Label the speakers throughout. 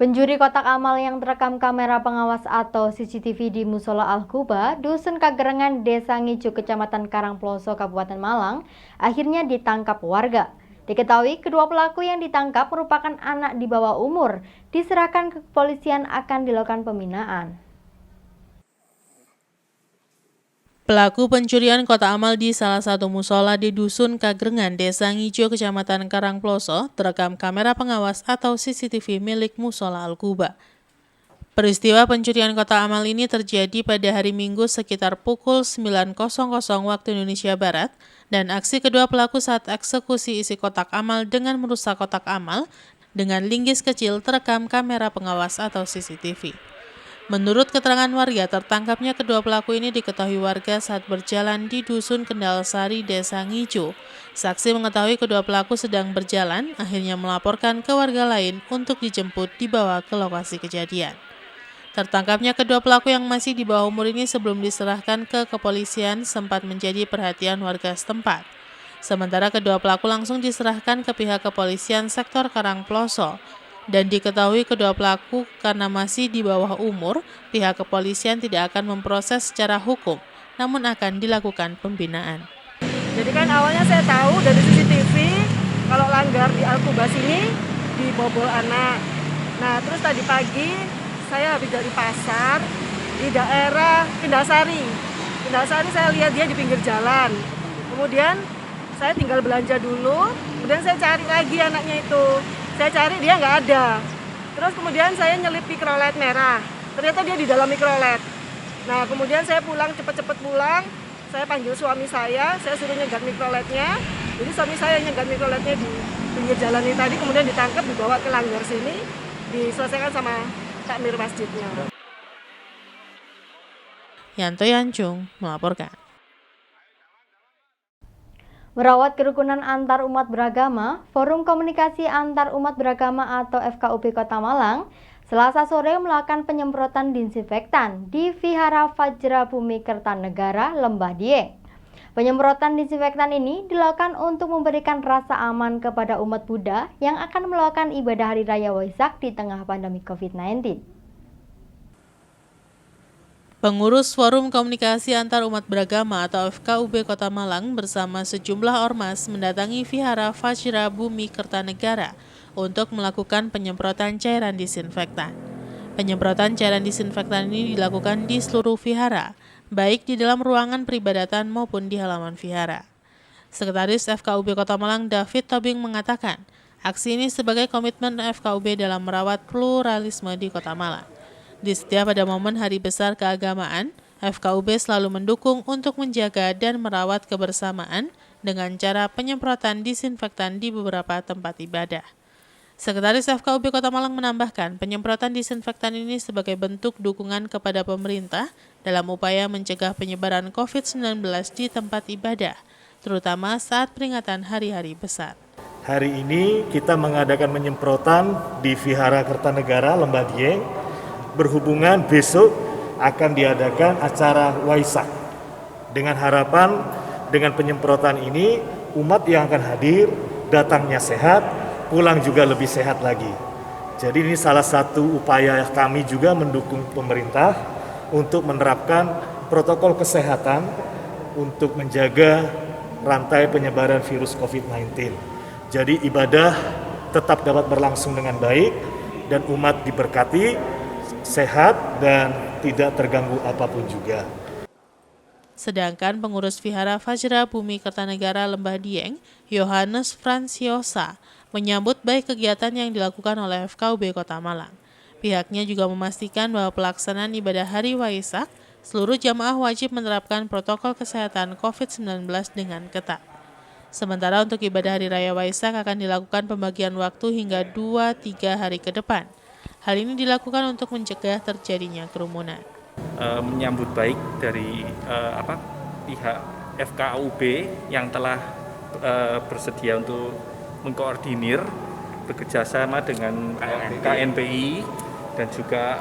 Speaker 1: Pencuri kotak amal yang terekam kamera pengawas atau CCTV di Musola Al-Quba, Dusun Kagerengan, Desa Ngicu, Kecamatan Karangploso, Kabupaten Malang, akhirnya ditangkap warga. Diketahui kedua pelaku yang ditangkap merupakan anak di bawah umur, diserahkan ke kepolisian akan dilakukan pembinaan.
Speaker 2: Pelaku pencurian kotak amal di salah satu musola di Dusun Kagerengan, Desa Ngicu, Kecamatan Karangploso, terekam kamera pengawas atau CCTV milik Musola Al-Quba. Peristiwa pencurian kotak amal ini terjadi pada hari Minggu sekitar pukul 9.00 waktu Indonesia Barat, dan aksi kedua pelaku saat eksekusi isi kotak amal dengan merusak kotak amal dengan linggis kecil terekam kamera pengawas atau CCTV. Menurut keterangan warga, tertangkapnya kedua pelaku ini diketahui warga saat berjalan di Dusun Kendal Sari, Desa Ngicu. Saksi mengetahui kedua pelaku sedang berjalan, akhirnya melaporkan ke warga lain untuk dijemput dibawa ke lokasi kejadian. Tertangkapnya kedua pelaku yang masih di bawah umur ini sebelum diserahkan ke kepolisian sempat menjadi perhatian warga setempat. Sementara kedua pelaku langsung diserahkan ke pihak kepolisian sektor Karangploso. Dan diketahui kedua pelaku karena masih di bawah umur, pihak kepolisian tidak akan memproses secara hukum, namun akan dilakukan pembinaan.
Speaker 3: Jadi kan awalnya saya tahu dari CCTV kalau langgar di Al-Quba sini dibobol anak. Nah terus tadi pagi saya habis dari pasar di daerah Kendasari. Kendasari saya lihat dia di pinggir jalan. Kemudian saya tinggal belanja dulu, kemudian saya cari lagi anaknya itu. Saya cari dia nggak ada. Terus kemudian saya nyelip mikrolet merah. Ternyata dia di dalam mikrolet. Nah kemudian saya pulang, cepet-cepet pulang. Saya panggil suami saya suruh nyegat mikroletnya. Jadi suami saya nyegat mikroletnya di pinggir jalan ini tadi. Kemudian ditangkap, dibawa ke langgar sini. Diselesaikan sama takmir masjidnya.
Speaker 2: Yanto Yancung melaporkan.
Speaker 1: Merawat kerukunan antar umat beragama, Forum Komunikasi Antar Umat Beragama atau FKUB Kota Malang, Selasa sore melakukan penyemprotan disinfektan di Vihara Vajra Bumi Kertanegara, Lembah Dieng. Penyemprotan disinfektan ini dilakukan untuk memberikan rasa aman kepada umat Buddha yang akan melakukan ibadah Hari Raya Waisak di tengah pandemi COVID-19.
Speaker 2: Pengurus Forum Komunikasi Antar Umat Beragama atau FKUB Kota Malang bersama sejumlah ormas mendatangi Vihara Vajra Bumi Kertanegara untuk melakukan penyemprotan cairan disinfektan. Penyemprotan cairan disinfektan ini dilakukan di seluruh vihara, baik di dalam ruangan peribadatan maupun di halaman vihara. Sekretaris FKUB Kota Malang David Tobing mengatakan, aksi ini sebagai komitmen FKUB dalam merawat pluralisme di Kota Malang. Di setiap ada momen hari besar keagamaan, FKUB selalu mendukung untuk menjaga dan merawat kebersamaan dengan cara penyemprotan disinfektan di beberapa tempat ibadah. Sekretaris FKUB Kota Malang menambahkan, penyemprotan disinfektan ini sebagai bentuk dukungan kepada pemerintah dalam upaya mencegah penyebaran COVID-19 di tempat ibadah, terutama saat peringatan hari-hari besar.
Speaker 4: Hari ini kita mengadakan penyemprotan di Vihara Kertanegara, Lembah Dieng, berhubungan besok akan diadakan acara Waisak. Dengan harapan dengan penyemprotan ini umat yang akan hadir datangnya sehat, pulang juga lebih sehat lagi. Jadi ini salah satu upaya kami juga mendukung pemerintah untuk menerapkan protokol kesehatan untuk menjaga rantai penyebaran virus COVID-19. Jadi ibadah tetap dapat berlangsung dengan baik dan umat diberkati, sehat dan tidak terganggu apapun juga.
Speaker 2: Sedangkan pengurus Vihara Vajra Bumi Kertanegara Lembah Dieng, Yohanes Franciosa, menyambut baik kegiatan yang dilakukan oleh FKUB Kota Malang. Pihaknya juga memastikan bahwa pelaksanaan ibadah Hari Waisak, seluruh jamaah wajib menerapkan protokol kesehatan COVID-19 dengan ketat. Sementara untuk ibadah Hari Raya Waisak akan dilakukan pembagian waktu hingga 2-3 hari ke depan. Hal ini dilakukan untuk mencegah terjadinya kerumunan.
Speaker 5: Menyambut baik dari pihak FKUB yang telah bersedia untuk mengkoordinir bekerjasama dengan KNPI dan juga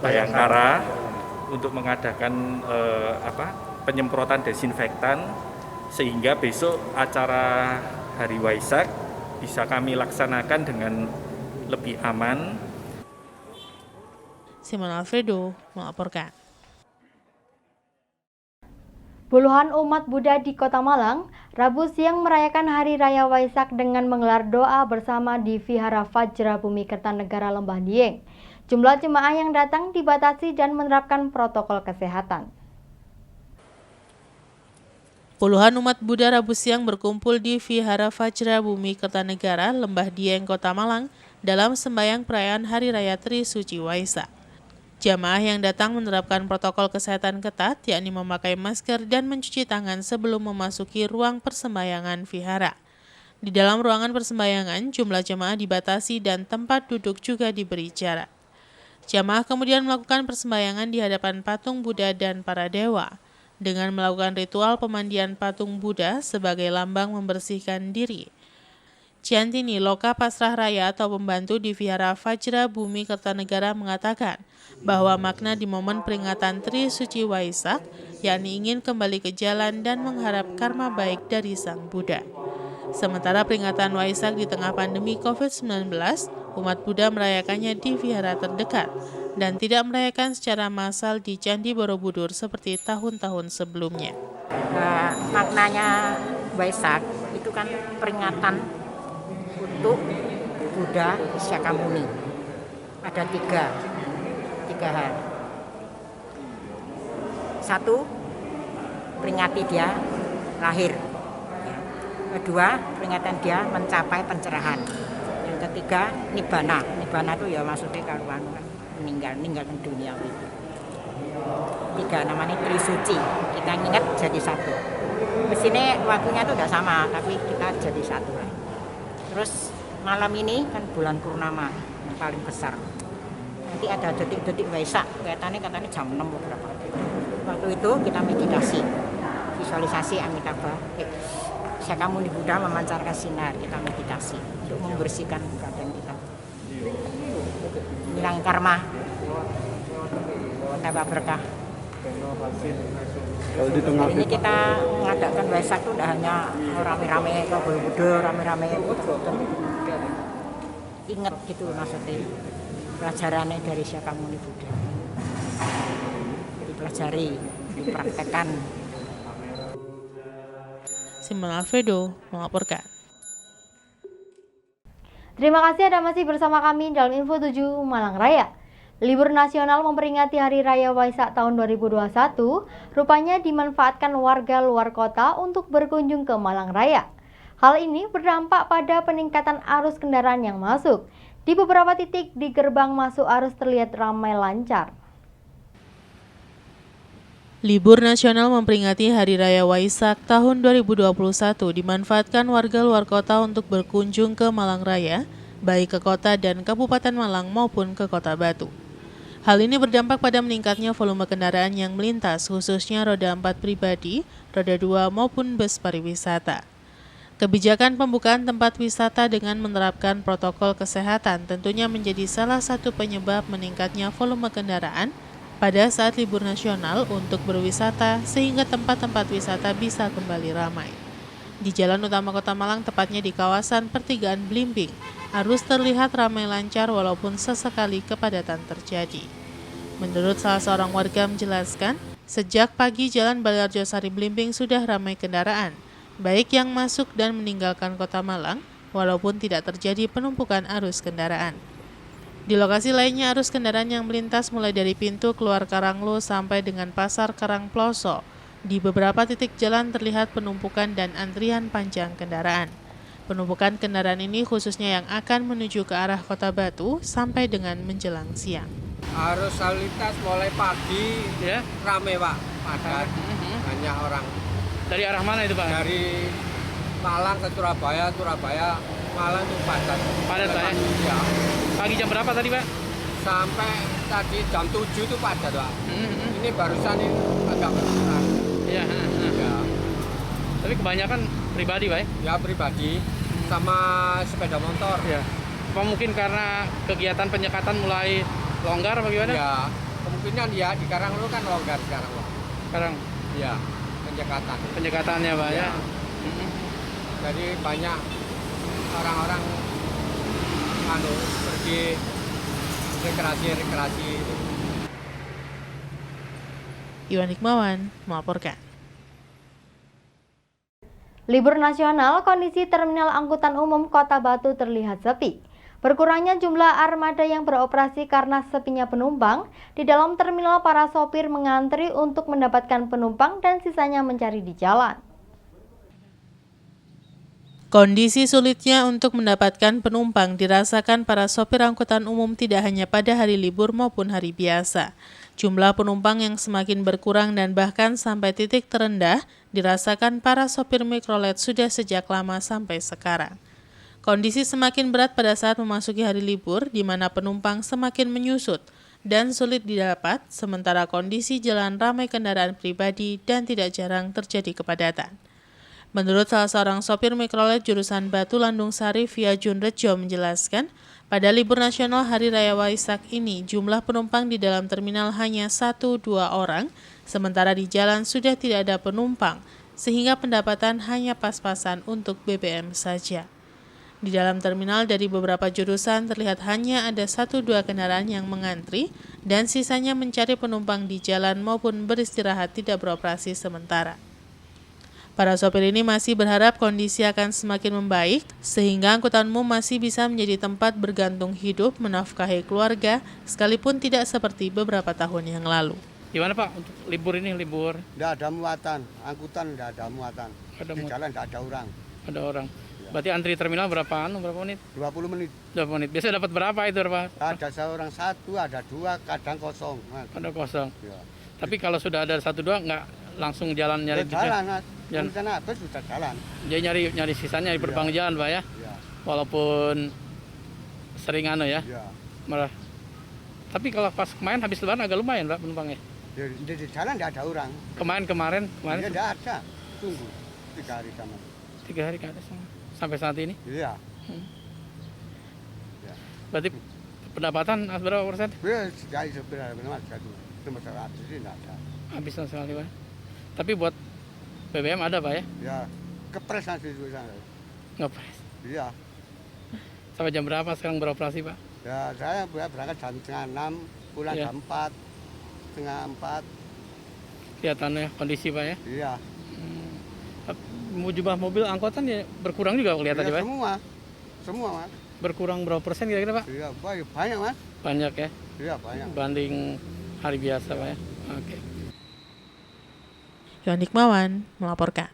Speaker 5: Bayangkara untuk mengadakan penyemprotan desinfektan sehingga besok acara Hari Waisak bisa kami laksanakan dengan lebih aman.
Speaker 2: Simon Alfredo melaporkan.
Speaker 1: Puluhan umat Buddha di Kota Malang, Rabu siang merayakan Hari Raya Waisak dengan menggelar doa bersama di Vihara Vajra Bumi Kertanegara Lembah Dieng. Jumlah jemaah yang datang dibatasi dan menerapkan protokol kesehatan.
Speaker 2: Puluhan umat Buddha Rabu siang berkumpul di Vihara Vajra Bumi Kertanegara Lembah Dieng, Kota Malang dalam sembahyang perayaan Hari Raya Trisuci Waisak. Jamaah yang datang menerapkan protokol kesehatan ketat, yakni memakai masker dan mencuci tangan sebelum memasuki ruang persembahyangan vihara. Di dalam ruangan persembahyangan, jumlah jamaah dibatasi dan tempat duduk juga diberi jarak. Jamaah kemudian melakukan persembahyangan di hadapan patung Buddha dan para dewa, dengan melakukan ritual pemandian patung Buddha sebagai lambang membersihkan diri. Ciantini Loka Pasrah Raya atau pembantu di Vihara Vajra Bumi Kertanegara mengatakan bahwa makna di momen peringatan Trisuci Waisak, yakni ingin kembali ke jalan dan mengharap karma baik dari Sang Buddha. Sementara peringatan Waisak di tengah pandemi COVID-19, umat Buddha merayakannya di vihara terdekat dan tidak merayakan secara massal di Candi Borobudur seperti tahun-tahun sebelumnya.
Speaker 6: Maknanya Waisak itu kan peringatan untuk Buddha Shakyamuni. Ada tiga hal. Satu, peringati dia lahir. Kedua, peringatan dia mencapai pencerahan. Yang ketiga, nibbana. Nibbana itu ya maksudnya kalau meninggalkan dunia itu. Tiga, namanya Trisuci. Kita ingat jadi satu. Di sini waktunya itu udah sama, tapi kita jadi satu. Terus malam ini kan bulan purnama yang paling besar. Nanti ada detik-detik Waisak, katanya jam 6 berapa. Waktu itu kita meditasi, visualisasi Amitabha. Shakyamuni Buddha memancarkan sinar, kita meditasi untuk membersihkan badan kita. Hilang karma, tambah berkah. Ini kita mengadakan Waisak itu tidak hanya rame-rame ke Borobudur, rame-rame ingat gitu maksudnya pelajarannya dari Shakyamuni Buddha. Dipelajari, dipraktekkan.
Speaker 2: Simon Alfredo melaporkan.
Speaker 1: Terima kasih Anda masih bersama kami dalam Info 7 Malang Raya. Libur nasional memperingati Hari Raya Waisak tahun 2021 rupanya dimanfaatkan warga luar kota untuk berkunjung ke Malang Raya. Hal ini berdampak pada peningkatan arus kendaraan yang masuk. Di beberapa titik di gerbang masuk arus terlihat ramai lancar.
Speaker 2: Libur nasional memperingati Hari Raya Waisak tahun 2021 dimanfaatkan warga luar kota untuk berkunjung ke Malang Raya, baik ke kota dan Kabupaten Malang maupun ke Kota Batu. Hal ini berdampak pada meningkatnya volume kendaraan yang melintas, khususnya roda 4 pribadi, roda 2 maupun bus pariwisata. Kebijakan pembukaan tempat wisata dengan menerapkan protokol kesehatan tentunya menjadi salah satu penyebab meningkatnya volume kendaraan pada saat libur nasional untuk berwisata sehingga tempat-tempat wisata bisa kembali ramai. Di jalan utama Kota Malang, tepatnya di kawasan Pertigaan Blimbing, arus terlihat ramai lancar walaupun sesekali kepadatan terjadi. Menurut salah seorang warga menjelaskan, sejak pagi jalan Baliarjosari Blimbing sudah ramai kendaraan, baik yang masuk dan meninggalkan Kota Malang, walaupun tidak terjadi penumpukan arus kendaraan. Di lokasi lainnya, arus kendaraan yang melintas mulai dari pintu keluar Karanglo sampai dengan Pasar Karangploso. Di beberapa titik jalan terlihat penumpukan dan antrian panjang kendaraan. Penumpukan kendaraan ini khususnya yang akan menuju ke arah Kota Batu sampai dengan menjelang siang.
Speaker 7: Arus lalu lintas mulai pagi ya ramai Pak, padat, banyak orang.
Speaker 8: Dari arah mana itu Pak?
Speaker 7: Dari Malang ke Surabaya, Malang itu padat.
Speaker 8: Padat Pak ya?
Speaker 7: Ya.
Speaker 8: Pagi jam berapa tadi Pak?
Speaker 7: Sampai tadi jam 7 itu padat Pak. Ini barusan ini agak berkurang.
Speaker 8: Iya.
Speaker 7: Ya.
Speaker 8: Tapi kebanyakan pribadi Pak ya?
Speaker 7: Ya pribadi sama sepeda motor.
Speaker 8: Ya. Apa mungkin karena kegiatan penyekatan mulai longgar apa gimana?
Speaker 7: Ya, kemungkinan ya di Karanglo kan longgar sekarang Pak.
Speaker 8: Sekarang?
Speaker 7: Ya, penyekatan.
Speaker 8: Penyekatannya Pak ya?
Speaker 7: Jadi banyak orang-orang pergi rekreasi
Speaker 2: Iwan Hikmawan melaporkan.
Speaker 1: Libur nasional, kondisi terminal angkutan umum Kota Batu terlihat sepi. Berkurangnya jumlah armada yang beroperasi karena sepinya penumpang, di dalam terminal para sopir mengantri untuk mendapatkan penumpang dan sisanya mencari di jalan.
Speaker 2: Kondisi sulitnya untuk mendapatkan penumpang dirasakan para sopir angkutan umum tidak hanya pada hari libur maupun hari biasa. Jumlah penumpang yang semakin berkurang dan bahkan sampai titik terendah dirasakan para sopir mikrolet sudah sejak lama sampai sekarang. Kondisi semakin berat pada saat memasuki hari libur, di mana penumpang semakin menyusut dan sulit didapat, sementara kondisi jalan ramai kendaraan pribadi dan tidak jarang terjadi kepadatan. Menurut salah seorang sopir mikrolet jurusan Batu Landung Sari via Junrejo menjelaskan, pada libur nasional Hari Raya Waisak ini, jumlah penumpang di dalam terminal hanya 1-2 orang, sementara di jalan sudah tidak ada penumpang, sehingga pendapatan hanya pas-pasan untuk BBM saja. Di dalam terminal dari beberapa jurusan terlihat hanya ada 1-2 kendaraan yang mengantri dan sisanya mencari penumpang di jalan maupun beristirahat tidak beroperasi sementara. Para sopir ini masih berharap kondisi akan semakin membaik sehingga angkutan umum masih bisa menjadi tempat bergantung hidup menafkahi keluarga sekalipun tidak seperti beberapa tahun yang lalu.
Speaker 8: Gimana Pak untuk libur ini? Libur?
Speaker 9: Tidak ada muatan, angkutan tidak ada muatan. Di jalan tidak ada orang.
Speaker 8: Ada orang. Berarti antri terminal berapa menit?
Speaker 9: 20 menit.
Speaker 8: 20 menit. Biasanya dapat berapa itu Pak?
Speaker 9: Ada seorang satu, ada dua, kadang kosong.
Speaker 8: Ada kosong.
Speaker 9: Ya.
Speaker 8: Tapi kalau sudah ada 1-2 nggak langsung jalan nyari
Speaker 9: jalan, Mas. Jalan sana bus sudah jalan.
Speaker 8: Jadi nyari sisanya di perbang jalan Pak ya?
Speaker 9: Ya.
Speaker 8: Walaupun sering ya?
Speaker 9: Ya.
Speaker 8: Marah. Tapi kalau pas kemarin habis lebaran agak lumayan Pak penumpangnya.
Speaker 9: Di jalan tidak ada orang.
Speaker 8: Kemarin
Speaker 9: Ya tidak ada. Tunggu 3 hari sama.
Speaker 8: 3 hari ke atas sampai saat ini.
Speaker 9: Iya.
Speaker 8: Ya. Berarti pendapatan berapa persen?
Speaker 9: Ya, sebenarnya cuma 100 ini tidak ada.
Speaker 8: Habis sekali Pak. Tapi buat BBM ada Pak ya?
Speaker 9: Ya, kepres nanti itu sana.
Speaker 8: Ngepres.
Speaker 9: Iya.
Speaker 8: Sampai jam berapa sekarang beroperasi Pak?
Speaker 9: Ya, saya berangkat jam 5:30, pulang
Speaker 8: Ya.
Speaker 9: jam 4, setengah 4.
Speaker 8: Kelihatannya kondisi Pak ya?
Speaker 9: Iya.
Speaker 8: Jumlah mobil angkutan ya berkurang juga kelihatannya
Speaker 9: Ya,
Speaker 8: Pak?
Speaker 9: Semua Mas.
Speaker 8: Berkurang berapa persen kira-kira Pak?
Speaker 9: Iya, banyak Mas.
Speaker 8: Banyak ya?
Speaker 9: Iya, banyak.
Speaker 8: Banding hari biasa Pak ya? Oke.
Speaker 2: Iwan Hikmawan melaporkan.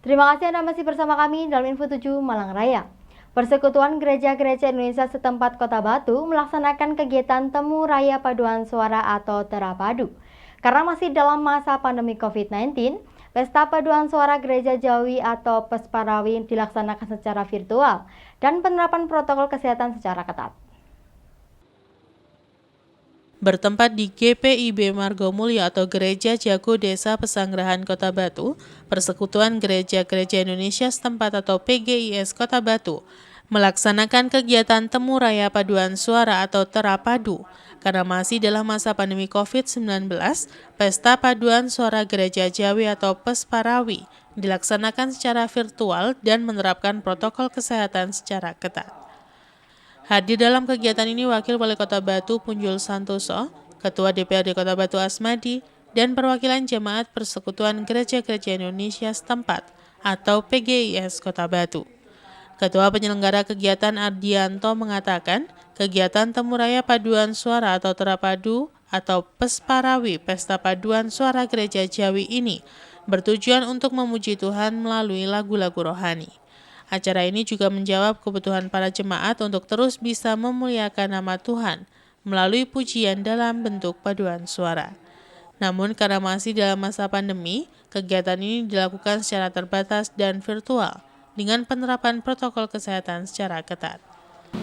Speaker 1: Terima kasih Anda masih bersama kami dalam Info 7 Malang Raya. Persekutuan Gereja-Gereja Indonesia setempat Kota Batu melaksanakan kegiatan Temu Raya Paduan Suara atau Terapadu. Karena masih dalam masa pandemi COVID-19, Pesta Paduan Suara Gereja Jawi atau Pesparawi dilaksanakan secara virtual dan penerapan protokol kesehatan secara ketat.
Speaker 2: Bertempat di GPIB Margomulyo atau Gereja Jago Desa Pesanggerahan Kota Batu, Persekutuan Gereja-Gereja Indonesia setempat atau PGIS Kota Batu melaksanakan kegiatan Temu Raya Paduan Suara atau Terapadu. Karena masih dalam masa pandemi COVID-19, Pesta Paduan Suara Gereja Jawi atau Pesparawi dilaksanakan secara virtual dan menerapkan protokol kesehatan secara ketat. Hadir dalam kegiatan ini Wakil Wali Kota Batu Punjul Santoso, Ketua DPRD Kota Batu Asmadi, dan perwakilan Jemaat Persekutuan Gereja-Gereja Indonesia setempat atau PGIS Kota Batu. Ketua penyelenggara kegiatan Ardianto mengatakan, kegiatan Temu Raya Paduan Suara atau Terapadu atau Pesparawi Pesta Paduan Suara Gereja Jawi ini bertujuan untuk memuji Tuhan melalui lagu-lagu rohani. Acara ini juga menjawab kebutuhan para jemaat untuk terus bisa memuliakan nama Tuhan melalui pujian dalam bentuk paduan suara. Namun karena masih dalam masa pandemi, kegiatan ini dilakukan secara terbatas dan virtual dengan penerapan protokol kesehatan secara ketat.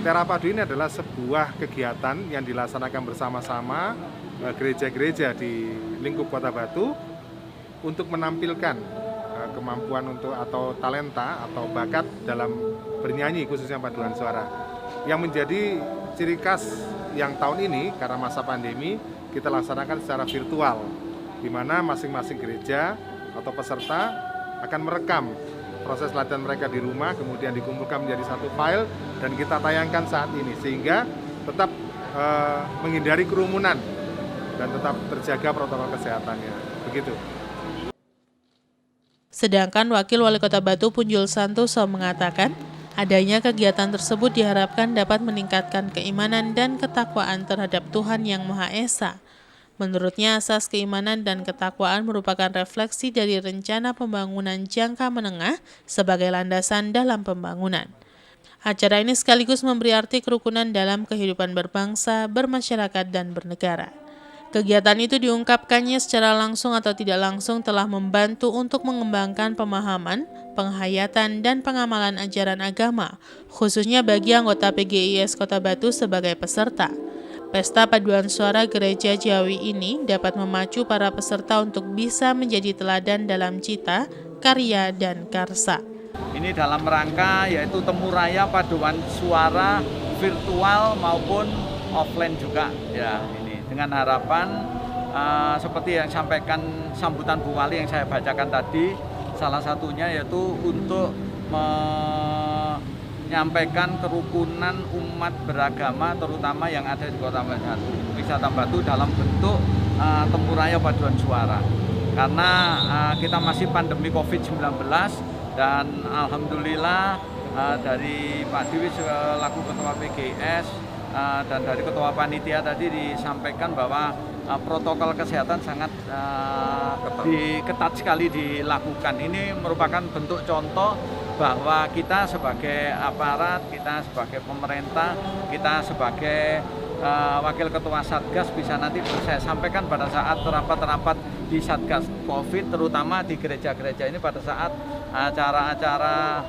Speaker 10: Terapadu ini adalah sebuah kegiatan yang dilaksanakan bersama-sama gereja-gereja di lingkup Kota Batu untuk menampilkan kemampuan untuk atau talenta atau bakat dalam bernyanyi khususnya paduan suara. Yang menjadi ciri khas yang tahun ini karena masa pandemi kita laksanakan secara virtual, di mana masing-masing gereja atau peserta akan merekam proses latihan mereka di rumah, kemudian dikumpulkan menjadi satu file dan kita tayangkan saat ini sehingga tetap menghindari kerumunan dan tetap terjaga protokol kesehatannya. Begitu.
Speaker 2: Sedangkan Wakil Wali Kota Batu Punjul Santoso mengatakan, adanya kegiatan tersebut diharapkan dapat meningkatkan keimanan dan ketakwaan terhadap Tuhan Yang Maha Esa. Menurutnya, asas keimanan dan ketakwaan merupakan refleksi dari rencana pembangunan jangka menengah sebagai landasan dalam pembangunan. Acara ini sekaligus memberi arti kerukunan dalam kehidupan berbangsa, bermasyarakat, dan bernegara. Kegiatan itu diungkapkannya secara langsung atau tidak langsung telah membantu untuk mengembangkan pemahaman, penghayatan, dan pengamalan ajaran agama, khususnya bagi anggota PGIS Kota Batu sebagai peserta. Pesta paduan suara Gereja Jawi ini dapat memacu para peserta untuk bisa menjadi teladan dalam cita, karya, dan karsa.
Speaker 11: Ini dalam rangka yaitu temu raya paduan suara virtual maupun offline juga ya ini dengan harapan seperti yang sampaikan sambutan Bu Wali yang saya bacakan tadi, salah satunya yaitu untuk menyampaikan kerukunan umat beragama terutama yang ada di Kota Wisata Batu dalam bentuk temu raya paduan suara. Karena kita masih pandemi COVID-19 dan alhamdulillah dari Pak Dewi selaku Ketua PGS dan dari Ketua Panitia tadi disampaikan bahwa protokol kesehatan sangat ketat sekali dilakukan. Ini merupakan bentuk contoh bahwa kita sebagai aparat, kita sebagai pemerintah, kita sebagai Wakil Ketua Satgas bisa nanti saya sampaikan pada saat rapat-rapat di Satgas COVID, terutama di gereja-gereja ini pada saat acara-acara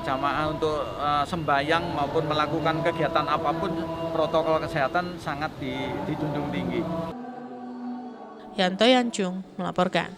Speaker 11: jamaah untuk sembahyang maupun melakukan kegiatan apapun, protokol kesehatan sangat dijunjung tinggi.
Speaker 2: Yanto Yancung melaporkan.